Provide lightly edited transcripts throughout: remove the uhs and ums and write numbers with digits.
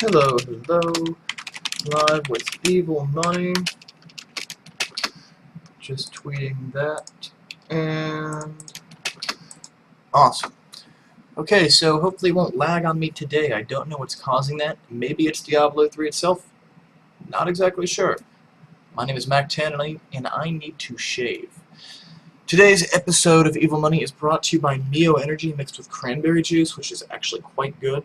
Hello, hello. Live with Evil Money. Just tweeting that. And awesome. Okay, so hopefully it won't lag on me today. I don't know what's causing that. Maybe it's Diablo 3 itself. Not exactly sure. My name is Mac10 and I need to shave. Today's episode of Evil Money is brought to you by Mio Energy mixed with cranberry juice, which is actually quite good.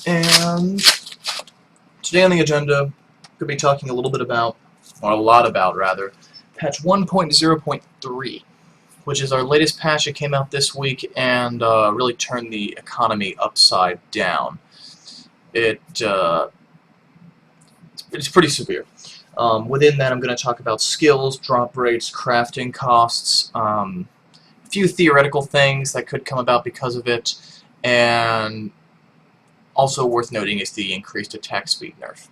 And today on the agenda, I'm going to be talking a little bit about, or a lot about rather, patch 1.0.3, which is our latest patch that came out this week and really turned the economy upside down. It's pretty severe. Within that, I'm going to talk about skills, drop rates, crafting costs, a few theoretical things that could come about because of it, and also worth noting is the increased attack speed nerf.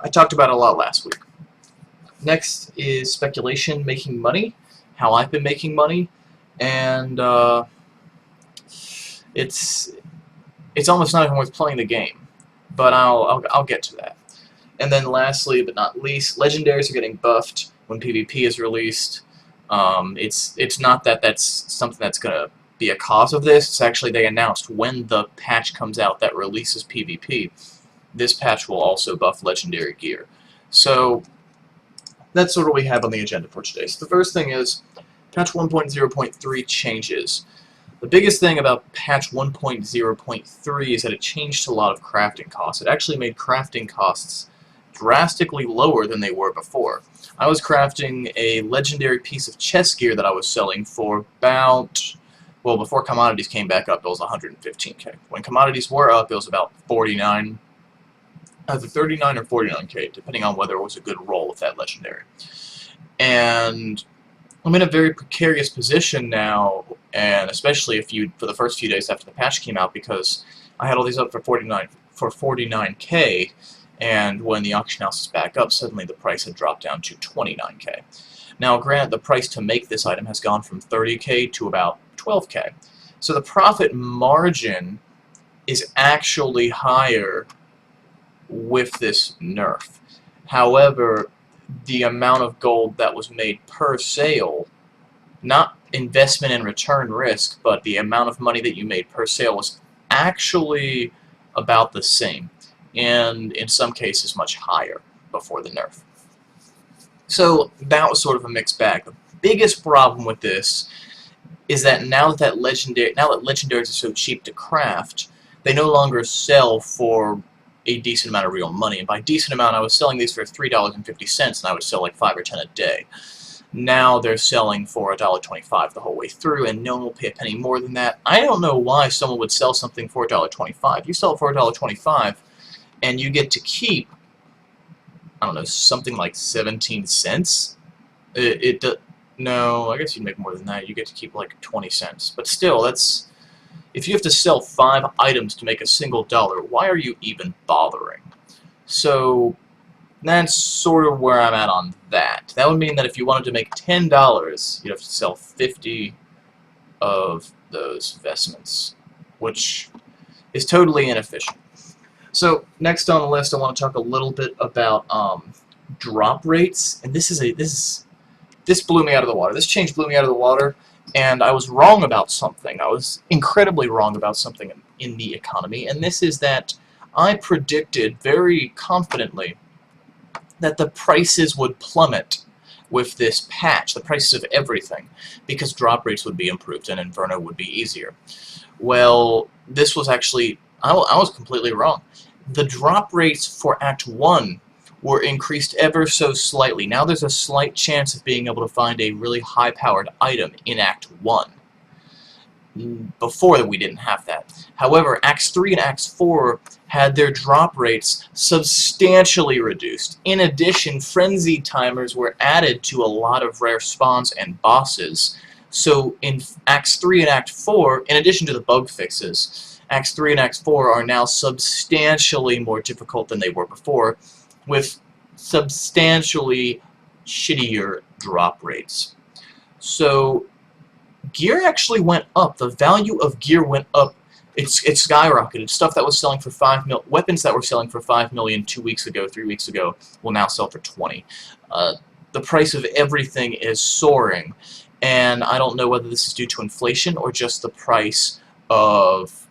I talked about it a lot last week. Next is speculation, making money, how I've been making money, and it's almost not even worth playing the game, but I'll get to that. And then lastly, but not least, Legendaries are getting buffed when PvP is released. It's not that that's something that's gonna be a cause of this. It's actually they announced when the patch comes out that releases PvP, this patch will also buff Legendary gear. So that's sort of what we have on the agenda for today. So the first thing is patch 1.0.3 changes. The biggest thing about patch 1.0.3 is that it changed a lot of crafting costs. It actually made crafting costs drastically lower than they were before. I was crafting a legendary piece of chest gear that I was selling for about, well, before commodities came back up, it was 115k. When commodities were up, it was about 49, either 39 or 49k, depending on whether it was a good roll with that legendary. And I'm in a very precarious position now, and especially for the first few days after the patch came out, because I had all these up for 49k, and when the auction house is back up, suddenly the price had dropped down to 29k. Now, granted, the price to make this item has gone from 30k to about 12k. So the profit margin is actually higher with this nerf. However, the amount of gold that was made per sale, not investment and return risk, but the amount of money that you made per sale was actually about the same, and in some cases much higher before the nerf. So that was sort of a mixed bag. The biggest problem with this is that now that legendaries are so cheap to craft, they no longer sell for a decent amount of real money. And by decent amount, I was selling these for $3.50, and I would sell like 5 or 10 a day. Now they're selling for $1.25 the whole way through, and no one will pay a penny more than that. I don't know why someone would sell something for $1.25. You sell it for $1.25, and you get to keep, I don't know, something like 17 cents. No, I guess you'd make more than that. You get to keep like 20 cents. But still, that's, if you have to sell 5 items to make a single dollar, why are you even bothering? So that's sort of where I'm at on that. That would mean that if you wanted to make $10, you'd have to sell 50 of those vestments, which is totally inefficient. So next on the list, I want to talk a little bit about drop rates, and this blew me out of the water. This change blew me out of the water, and I was wrong about something. I was incredibly wrong about something in the economy, and this is that I predicted very confidently that the prices would plummet with this patch, the prices of everything, because drop rates would be improved and Inferno would be easier. Well, this was actually, I was completely wrong. The drop rates for Act 1 were increased ever so slightly. Now there's a slight chance of being able to find a really high-powered item in Act 1. Before, we didn't have that. However, Acts 3 and Acts 4 had their drop rates substantially reduced. In addition, frenzy timers were added to a lot of rare spawns and bosses. So in Acts 3 and Act 4, in addition to the bug fixes, Acts 3 and Acts 4 are now substantially more difficult than they were before, with substantially shittier drop rates. So gear actually went up. The value of gear went up It's skyrocketed. Stuff that was selling for weapons that were selling for 5 million 2 weeks ago, 3 weeks ago, will now sell for 20. The price of everything is soaring, and I don't know whether this is due to inflation or just the price of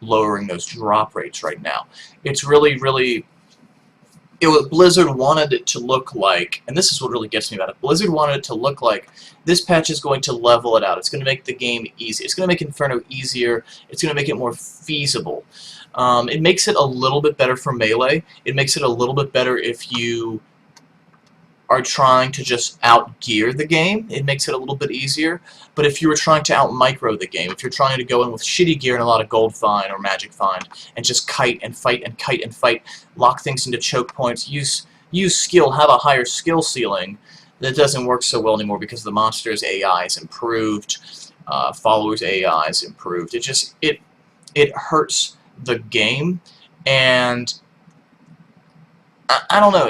lowering those drop rates right now. It's really, really... Blizzard wanted it to look like, and this is what really gets me about it, Blizzard wanted it to look like this patch is going to level it out. It's going to make the game easy. It's going to make Inferno easier. It's going to make it more feasible. It makes it a little bit better for Melee. It makes it a little bit better if you are trying to just out-gear the game. It makes it a little bit easier. But if you were trying to out-micro the game, if you're trying to go in with shitty gear and a lot of gold find or magic find, and just kite and fight and kite and fight, lock things into choke points, use skill, have a higher skill ceiling, that doesn't work so well anymore because the monster's AI is improved, followers' AI is improved. It hurts the game, and I don't know,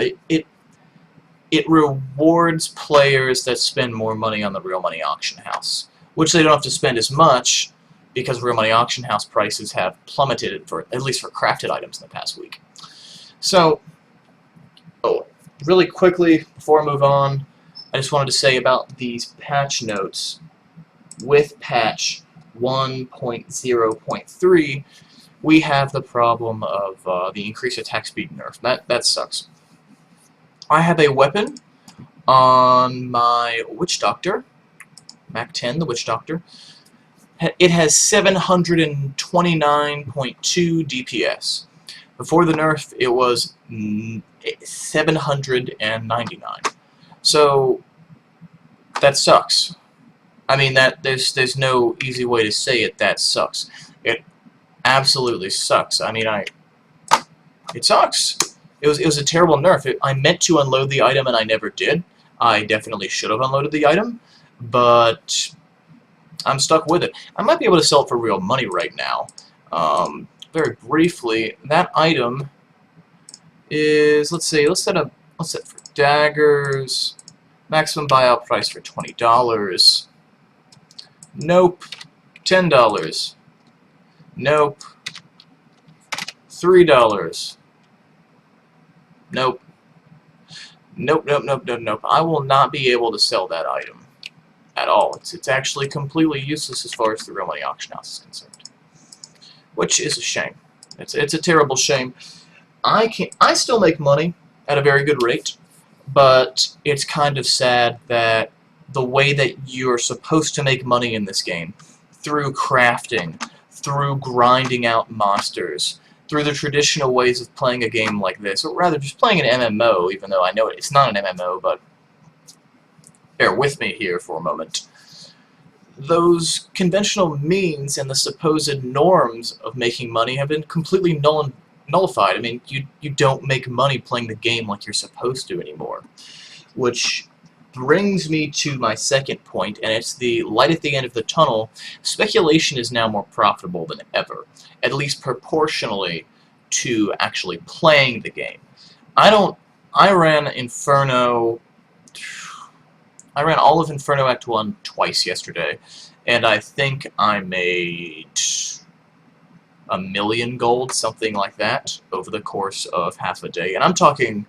it rewards players that spend more money on the Real Money Auction House, which they don't have to spend as much because Real Money Auction House prices have plummeted, at least for crafted items in the past week. So, really quickly, before I move on, I just wanted to say about these patch notes. With patch 1.0.3, we have the problem of the increased attack speed nerf. That sucks. I have a weapon on my Witch Doctor, Mac 10, the Witch Doctor. It has 729.2 DPS. Before the nerf, it was 799. So that sucks. I mean, there's no easy way to say it. That sucks. It absolutely sucks. I mean, it sucks. It was a terrible nerf. I meant to unload the item and I never did. I definitely should have unloaded the item, but I'm stuck with it. I might be able to sell it for real money right now. Very briefly, that item is, let's set for daggers. Maximum buyout price for $20. Nope. $10. Nope. $3. Nope. Nope, nope, nope, nope, nope. I will not be able to sell that item at all. It's actually completely useless as far as the Real Money Auction House is concerned. Which is a shame. It's a terrible shame. I still make money at a very good rate, but it's kind of sad that the way that you're supposed to make money in this game, through crafting, through grinding out monsters, through the traditional ways of playing a game like this, or rather just playing an MMO, even though I know it's not an MMO, but bear with me here for a moment. Those conventional means and the supposed norms of making money have been completely nullified. I mean, you don't make money playing the game like you're supposed to anymore. Which brings me to my second point, and it's the light at the end of the tunnel. Speculation is now more profitable than ever, at least proportionally to actually playing the game. I ran all of Inferno Act 1 twice yesterday, and I think I made 1 million gold, something like that, over the course of half a day. And I'm talking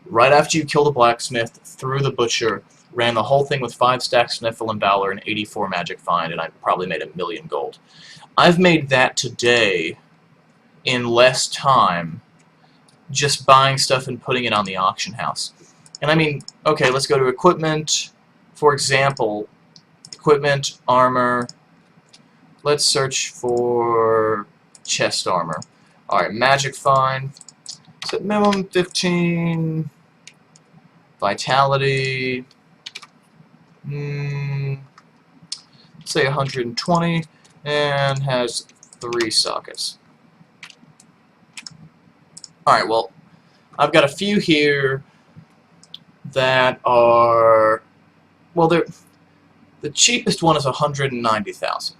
right after you kill the blacksmith, through the butcher, ran the whole thing with 5 stacks of Nephilim Valor and 84 magic find, and I probably made 1 million gold. I've made that today in less time, just buying stuff and putting it on the auction house. And I mean, okay, let's go to equipment. For example, equipment, armor. Let's search for chest armor. Alright, magic find. Set minimum 15. Vitality. Let's say 120. And has 3 sockets. Alright, well, I've got a few here that are... Well, the cheapest one is 190,000.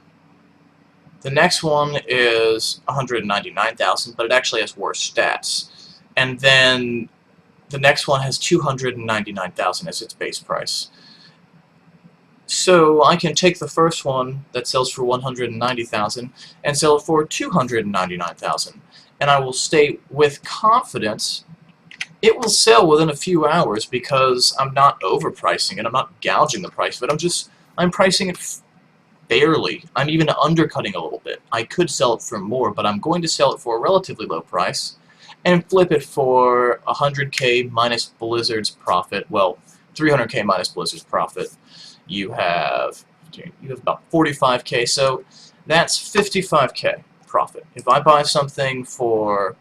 The next one is 199,000, but it actually has worse stats. And then the next one has 299,000 as its base price. So I can take the first one that sells for 190,000 and sell it for 299,000, and I will state with confidence it will sell within a few hours because I'm not overpricing it. I'm not gouging the price of it. I'm pricing it barely. I'm even undercutting a little bit. I could sell it for more, but I'm going to sell it for a relatively low price and flip it for 100k minus Blizzard's profit. Well, 300k minus Blizzard's profit. You have about 45k, so that's 55k profit. If I buy something for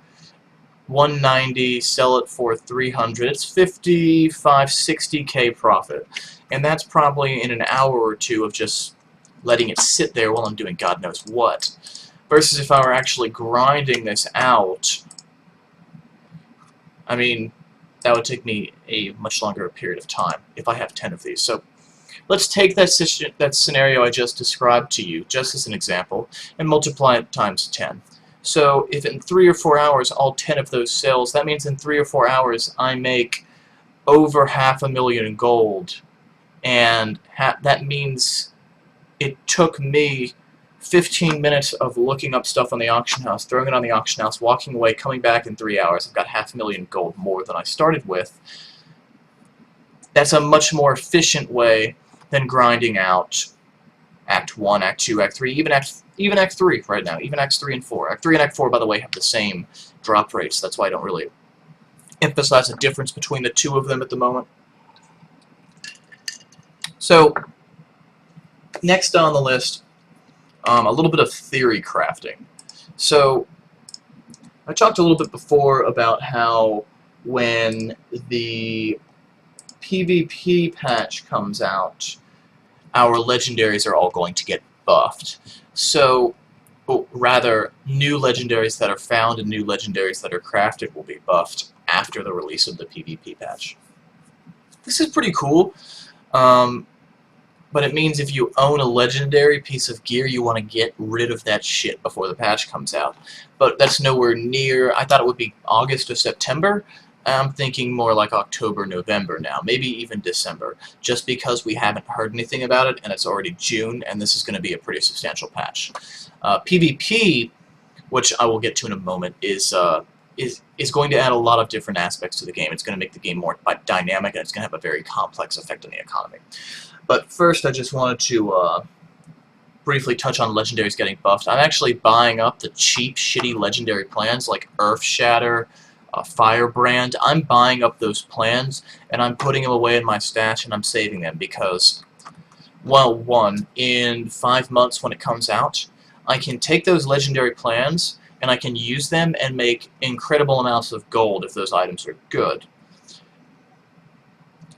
190, sell it for 300, it's 55, 60k profit. And that's probably in an hour or two of just letting it sit there while I'm doing God knows what. Versus if I were actually grinding this out, I mean, that would take me a much longer period of time if I have 10 of these. So let's take that scenario I just described to you, just as an example, and multiply it times 10. So if in 3 or 4 hours all 10 of those sells, that means in 3 or 4 hours I make over $500,000 in gold, and that means it took me 15 minutes of looking up stuff on the auction house, throwing it on the auction house, walking away, coming back in 3 hours. I've got $500,000 gold more than I started with. That's a much more efficient way than grinding out Act 1, Act 2, Act 3, even Act 3 right now, even Acts 3 and 4. Act 3 and Act 4, by the way, have the same drop rates. That's why I don't really emphasize the difference between the two of them at the moment. So, next on the list, a little bit of theory crafting. So, I talked a little bit before about how when the PvP patch comes out, our legendaries are all going to get buffed. So, rather, new legendaries that are found and new legendaries that are crafted will be buffed after the release of the PvP patch. This is pretty cool, but it means if you own a legendary piece of gear, you want to get rid of that shit before the patch comes out. But that's nowhere near. I thought it would be August or September. I'm thinking more like October, November now, maybe even December, just because we haven't heard anything about it, and it's already June, and this is going to be a pretty substantial patch. PvP, which I will get to in a moment, is going to add a lot of different aspects to the game. It's going to make the game more dynamic, and it's going to have a very complex effect on the economy. But first, I just wanted to briefly touch on legendaries getting buffed. I'm actually buying up the cheap, shitty legendary plans like Earth Shatter, Firebrand. I'm buying up those plans, and I'm putting them away in my stash, and I'm saving them because, well, one, in 5 months when it comes out, I can take those legendary plans, and I can use them and make incredible amounts of gold if those items are good.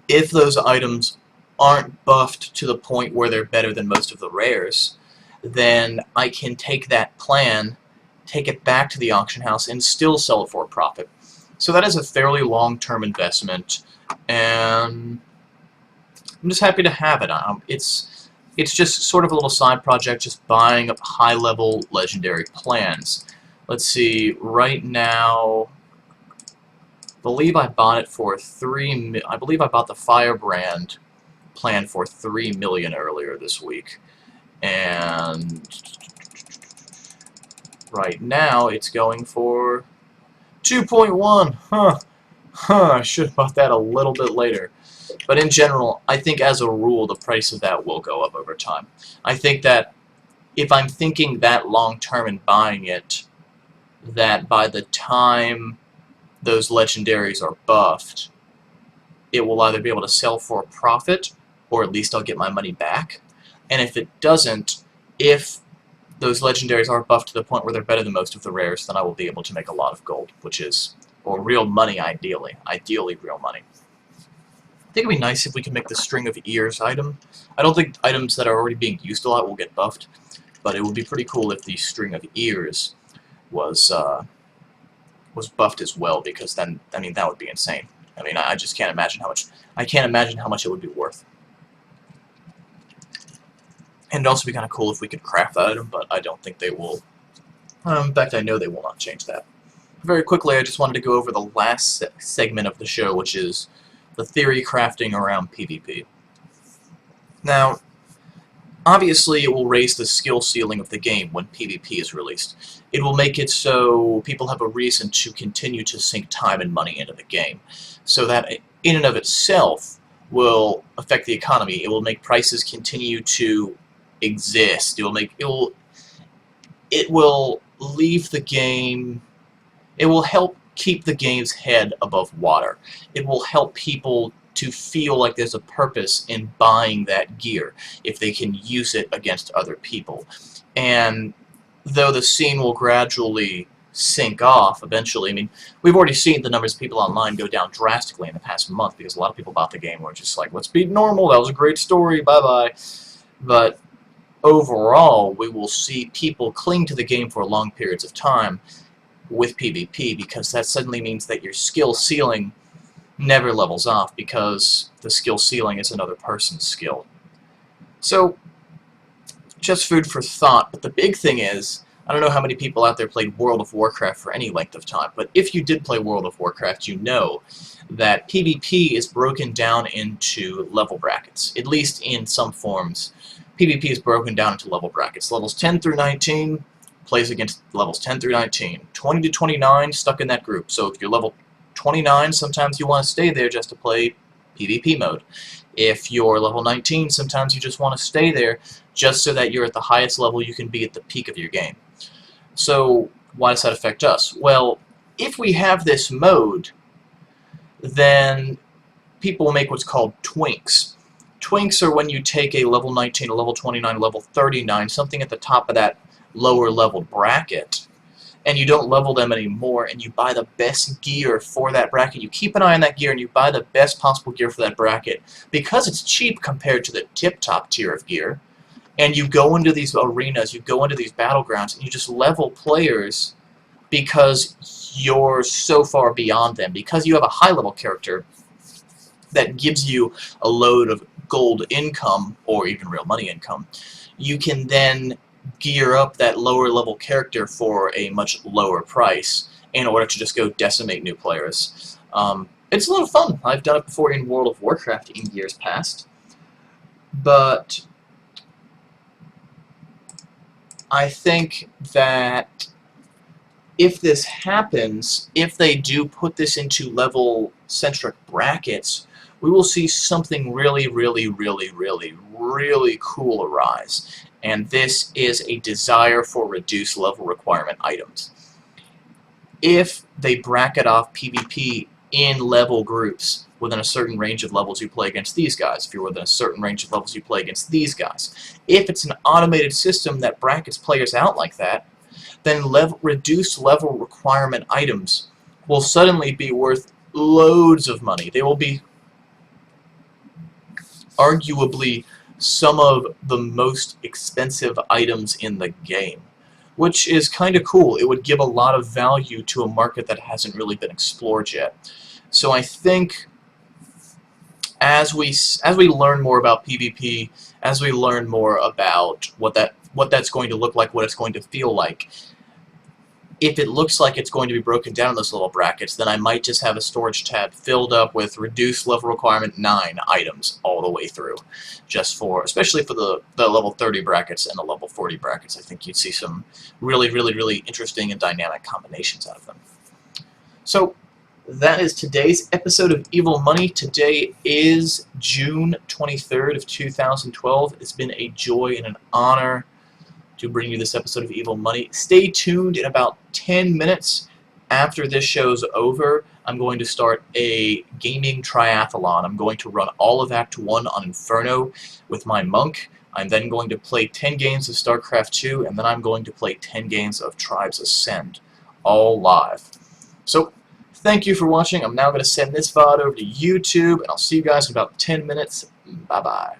If those items aren't buffed to the point where they're better than most of the rares, then I can take that plan, take it back to the auction house, and still sell it for a profit. So that is a fairly long-term investment, and I'm just happy to have it. It's just sort of a little side project, just buying up high-level legendary plans. Let's see, right now, I believe I bought it for I believe I bought the Firebrand plan for 3 million earlier this week, and right now it's going for 2.1. I should have bought that a little bit later. But in general, I think as a rule the price of that will go up over time. I think that if I'm thinking that long term and buying it, that by the time those legendaries are buffed, it will either be able to sell for a profit, or at least I'll get my money back. And if it doesn't, if those legendaries are buffed to the point where they're better than most of the rares, then I will be able to make a lot of gold, which is, or real money ideally. Ideally real money. I think it would be nice if we could make the String of Ears item. I don't think items that are already being used a lot will get buffed, but it would be pretty cool if the String of Ears was buffed as well, because then, I mean, that would be insane. I mean, I just can't imagine how much it would be worth. And it'd also be kind of cool if we could craft that item, but I don't think they will. In fact, I know they will not change that. Very quickly, I just wanted to go over the last segment of the show, which is the theory crafting around PvP. Now, Obviously, it will raise the skill ceiling of the game when PvP is released. It will make it so people have a reason to continue to sink time and money into the game. So that, in and of itself, will affect the economy. It will make prices continue to exist. It will leave the game. It will help keep the game's head above water. It will help people to feel like there's a purpose in buying that gear if they can use it against other people. And though the scene will gradually sink off eventually, I mean, we've already seen the numbers of people online go down drastically in the past month because a lot of people bought the game and were just like, let's be normal, that was a great story, bye-bye. But overall, we will see people cling to the game for long periods of time with PvP, because that suddenly means that your skill ceiling never levels off, because the skill ceiling is another person's skill. So, just food for thought, but the big thing is, I don't know how many people out there played World of Warcraft for any length of time, but if you did play World of Warcraft, you know that PvP is broken down into level brackets, at least in some forms. PvP is broken down into level brackets. Levels 10 through 19 plays against levels 10 through 19. 20 to 29 stuck in that group. So if you're level 29, sometimes you want to stay there just to play PvP mode. If you're level 19, sometimes you just want to stay there just so that you're at the highest level you can be at the peak of your game. So why does that affect us? Well, if we have this mode, then people will make what's called twinks. Twinks are when you take a level 19, a level 29, a level 39, something at the top of that lower level bracket, and you don't level them anymore, and you buy the best gear for that bracket. You keep an eye on that gear, and you buy the best possible gear for that bracket, because it's cheap compared to the tip-top tier of gear, and you go into these arenas, you go into these battlegrounds, and you just level players because you're so far beyond them, because you have a high-level character that gives you a load of gold income, or even real money income. You can then gear up that lower level character for a much lower price in order to just go decimate new players. It's a lot of fun. I've done it before in World of Warcraft in years past. But I think that if this happens, if they do put this into level-centric brackets, we will see something really, really, really, really, really cool arise. And this is a desire for reduced level requirement items. If they bracket off PvP in level groups, within a certain range of levels you play against these guys, if you're within a certain range of levels you play against these guys, if it's an automated system that brackets players out like that, then reduced level requirement items will suddenly be worth loads of money. They will be arguably some of the most expensive items in the game, which is kind of cool. It would give a lot of value to a market that hasn't really been explored yet. So I think as we learn more about PvP, as we learn more about what that's going to look like, what it's going to feel like, if it looks like it's going to be broken down in those little brackets, then I might just have a storage tab filled up with reduced level requirement 9 items all the way through, especially for the level 30 brackets and the level 40 brackets. I think you'd see some really, really, really interesting and dynamic combinations out of them. So that is today's episode of Evil Money. Today is June 23rd of 2012. It's been a joy and an honor to bring you this episode of Evil Money. Stay tuned. In about 10 minutes after this show's over, I'm going to start a gaming triathlon. I'm going to run all of Act 1 on Inferno with my monk. I'm then going to play 10 games of StarCraft 2, and then I'm going to play 10 games of Tribes Ascend, all live. So, thank you for watching. I'm now going to send this VOD over to YouTube, and I'll see you guys in about 10 minutes. Bye-bye.